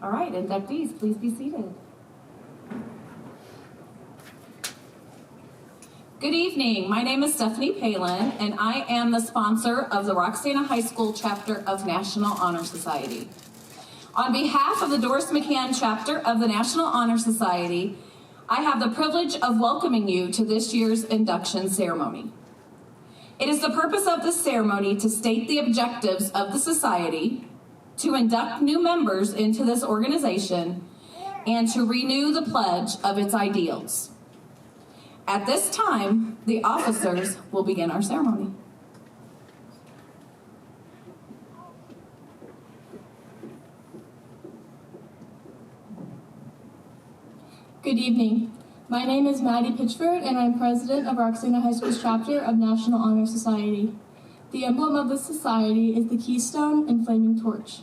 All right, inductees, please be seated. Good evening. My name is Stephanie Palin, and I am the sponsor of the Roxana High School chapter of National Honor Society. On behalf of the Doris McCann chapter of the National Honor Society, I have the privilege of welcoming you to this year's induction ceremony. It is the purpose of this ceremony to state the objectives of the society, to induct new members into this organization, and to renew the pledge of its ideals. At this time, the officers will begin our ceremony. Good evening. My name is Maddie Pitchford, and I'm president of Roxana High School's chapter of National Honor Society. The emblem of the society is the keystone and flaming torch.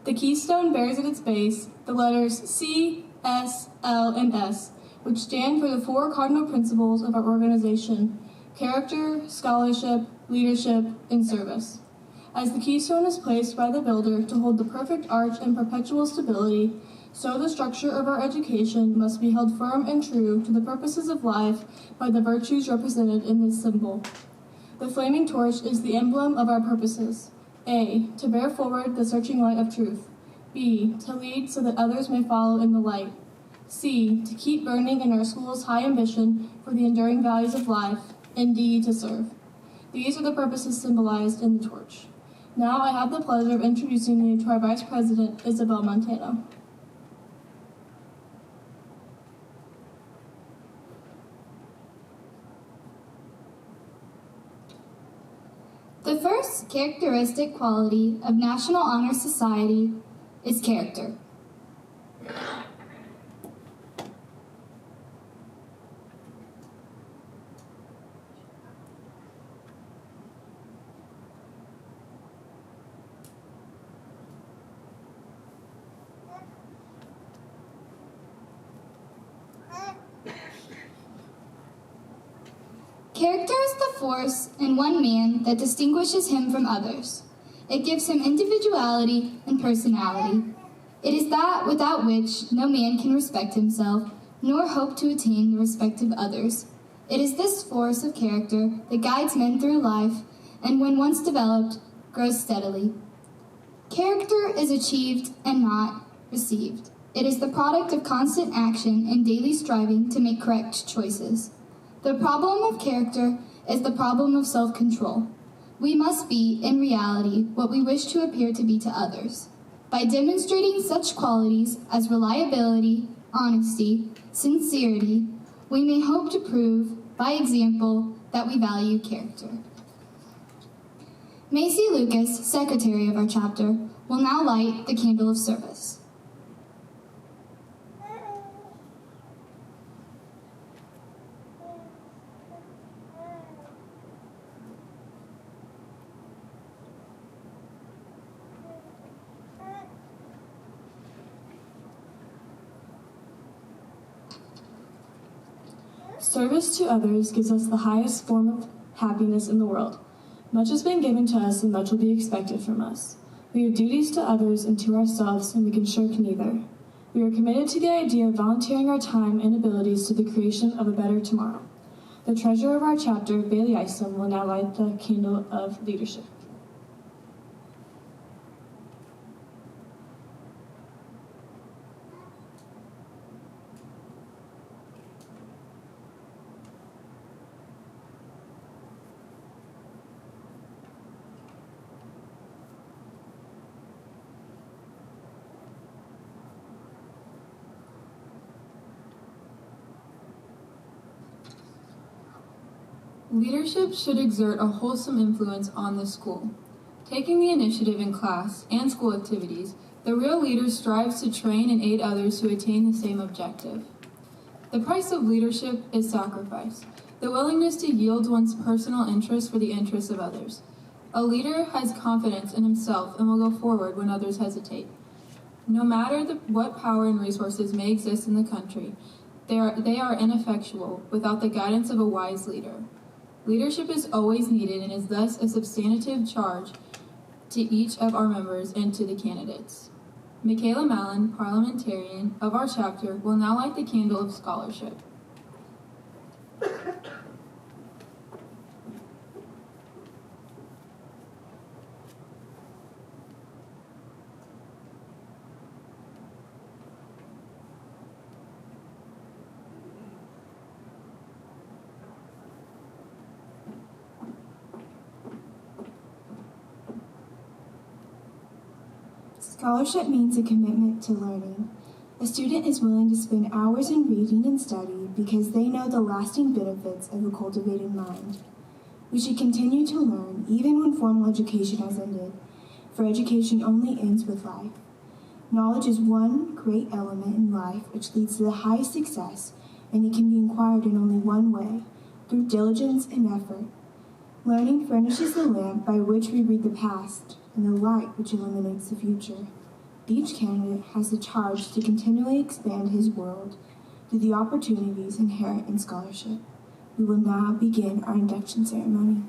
The keystone bears at its base the letters C, S, L, and S, which stand for the four cardinal principles of our organization: character, scholarship, leadership, and service. As the keystone is placed by the builder to hold the perfect arch and perpetual stability, so the structure of our education must be held firm and true to the purposes of life by the virtues represented in this symbol. The flaming torch is the emblem of our purposes. A, to bear forward the searching light of truth. B, to lead so that others may follow in the light. C, to keep burning in our school's high ambition for the enduring values of life. And D, to serve. These are the purposes symbolized in the torch. Now I have the pleasure of introducing you to our Vice President, Isabel Montano. The first characteristic quality of National Honor Society is character. Character is the force in one man that distinguishes him from others. It gives him individuality and personality. It is that without which no man can respect himself, nor hope to attain the respect of others. It is this force of character that guides men through life, and when once developed, grows steadily. Character is achieved and not received. It is the product of constant action and daily striving to make correct choices. The problem of character is the problem of self-control. We must be, in reality, what we wish to appear to be to others. By demonstrating such qualities as reliability, honesty, sincerity, we may hope to prove, by example, that we value character. Macy Lucas, secretary of our chapter, will now light the candle of service. Service to others gives us the highest form of happiness in the world. Much has been given to us and much will be expected from us. We have duties to others and to ourselves, and we can shirk neither. We are committed to the idea of volunteering our time and abilities to the creation of a better tomorrow. The treasurer of our chapter, Bailey Isom, will now light the candle of leadership. Leadership should exert a wholesome influence on the school. Taking the initiative in class and school activities, the real leader strives to train and aid others to attain the same objective. The price of leadership is sacrifice, the willingness to yield one's personal interests for the interests of others. A leader has confidence in himself and will go forward when others hesitate. No matter what power and resources may exist in the country, they are ineffectual without the guidance of a wise leader. Leadership is always needed and is thus a substantive charge to each of our members and to the candidates. Michaela Mallon, parliamentarian of our chapter, will now light the candle of scholarship. Scholarship means a commitment to learning. A student is willing to spend hours in reading and study because they know the lasting benefits of a cultivated mind. We should continue to learn even when formal education has ended, for education only ends with life. Knowledge is one great element in life which leads to the highest success, and it can be acquired in only one way, through diligence and effort. Learning furnishes the lamp by which we read the past, and the light which illuminates the future. Each candidate has the charge to continually expand his world through the opportunities inherent in scholarship. We will now begin our induction ceremony.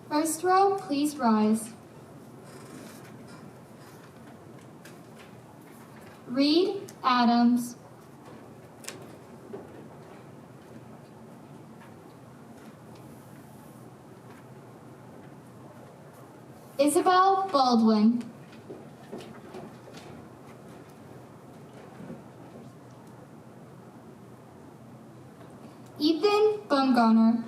First row, please rise. Reed Adams. Isabel Baldwin. Ethan Bumgarner.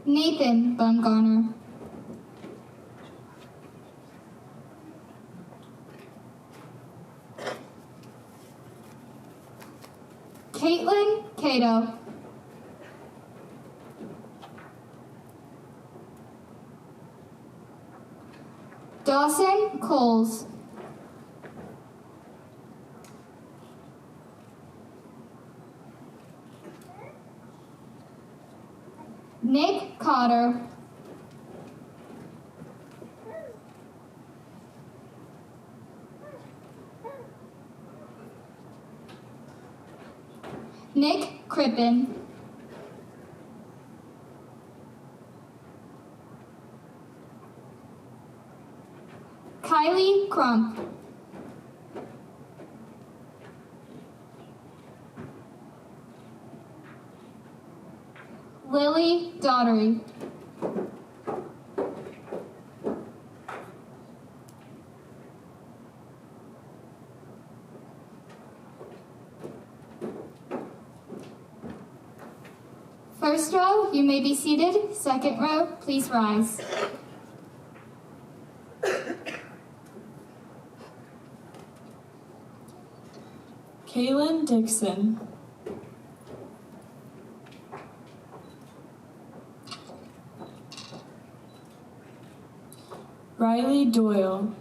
Nathan Bumgarner. Caitlin Cato. Dawson Coles. Nick Cotter. Nick Crippen. Kylie Crump. Lily Daughtery. First row, you may be seated. Second row, please rise. Kaylin Dixon. Riley Doyle.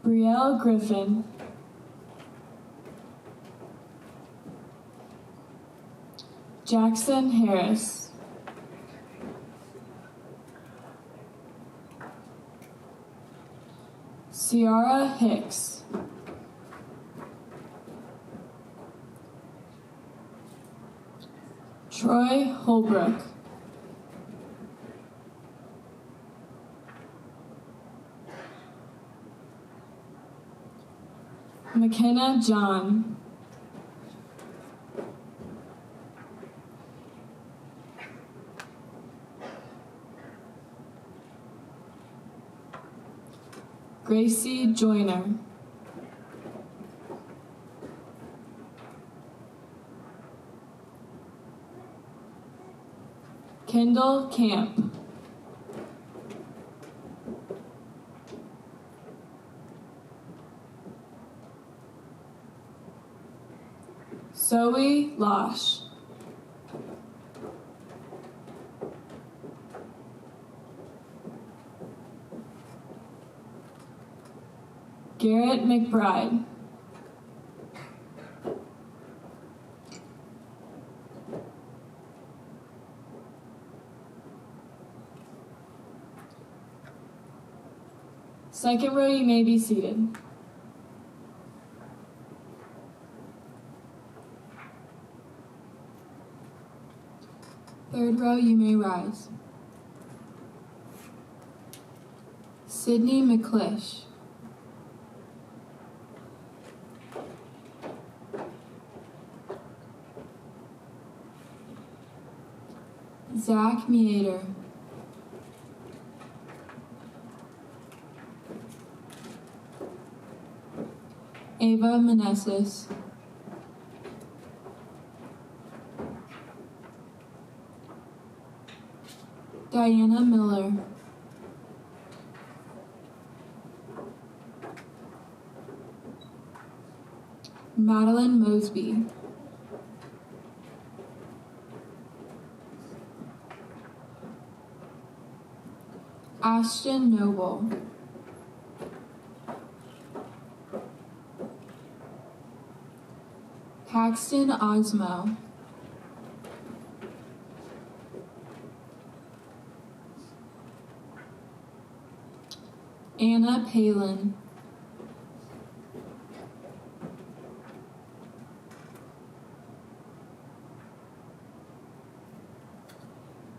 Brielle Griffin. Jackson Harris. Ciara Hicks. Troy Holbrook. McKenna John. Gracie Joyner. Kendall Camp. Zoe Losh. Garrett McBride. Second row, you may be seated. Third row, you may rise. Sydney McClish. Zach Meader. Ava Meneses. Diana Miller. Madeline Mosby. Ashton Noble. Paxton Osmo. Anna Palin.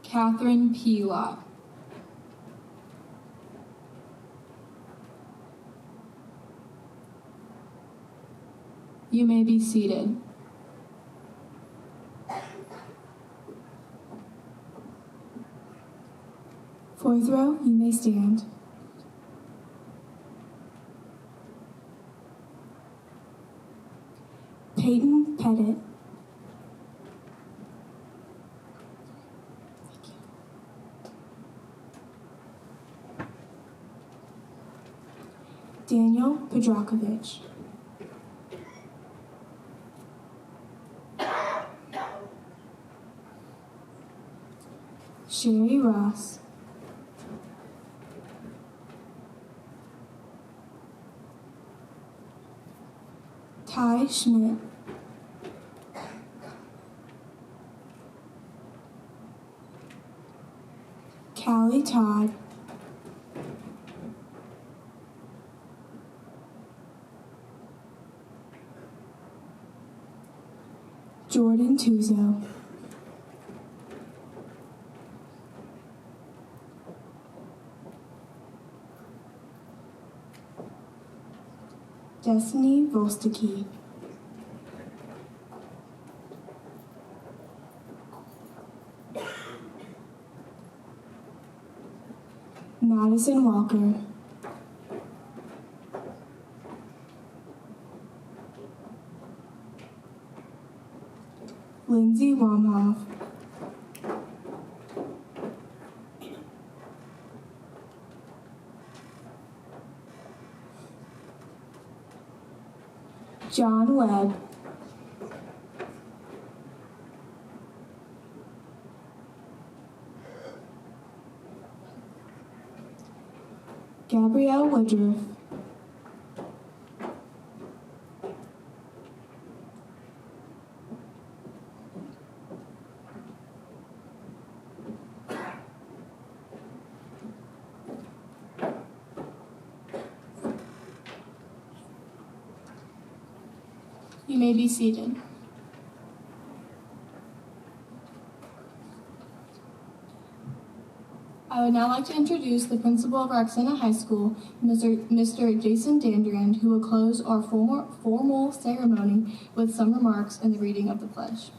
Catherine Pelot. You may be seated. Fourth row, you may stand. Peyton Pettit. Daniel Pedrakovich. Sherry Ross. Ty Schmidt. Callie Todd. Jordan Tuzo. Destiny Volstacki. Madison Walker. Lindsay Womhoff. John Webb. Gabrielle Woodruff. You may be seated. I would now like to introduce the principal of Roxana High School, Mr. Jason Dandrian, who will close our formal ceremony with some remarks and the reading of the pledge.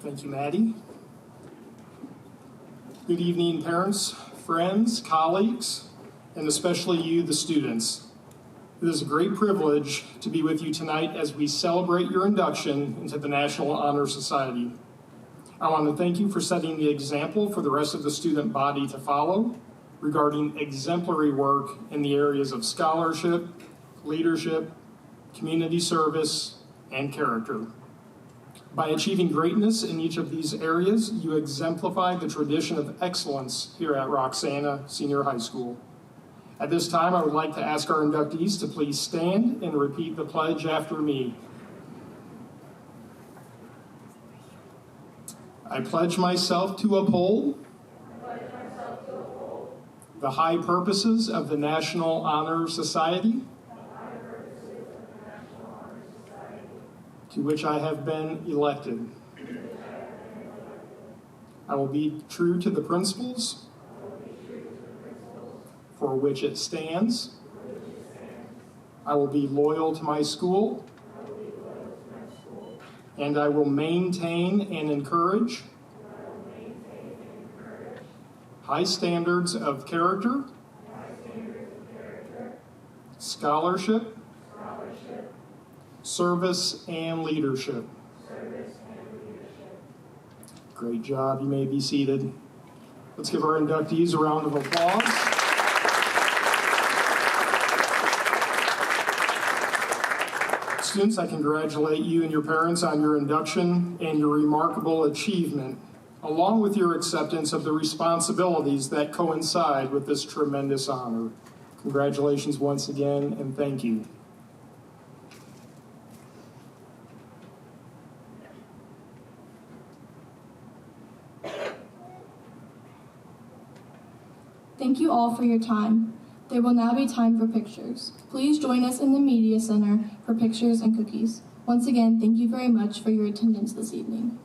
Thank you, Maddie. Good evening, parents, friends, colleagues, and especially you, the students. It is a great privilege to be with you tonight as we celebrate your induction into the National Honor Society. I want to thank you for setting the example for the rest of the student body to follow regarding exemplary work in the areas of scholarship, leadership, community service, and character. By achieving greatness in each of these areas, you exemplify the tradition of excellence here at Roxana Senior High School. At this time, I would like to ask our inductees to please stand and repeat the pledge after me. I pledge myself to uphold the high purposes of the National Honor Society, to which I have been elected. I will be true to the principles for which it stands. I will be loyal to my school, and I will maintain and encourage high standards of character, scholarship, service, and leadership. Great job. You may be seated. Let's give our inductees a round of applause. Students, I congratulate you and your parents on your induction and your remarkable achievement, along with your acceptance of the responsibilities that coincide with this tremendous honor. Congratulations once again, and thank you. Thank you all for your time. There will now be time for pictures. Please join us in the Media Center for pictures and cookies. Once again, thank you very much for your attendance this evening.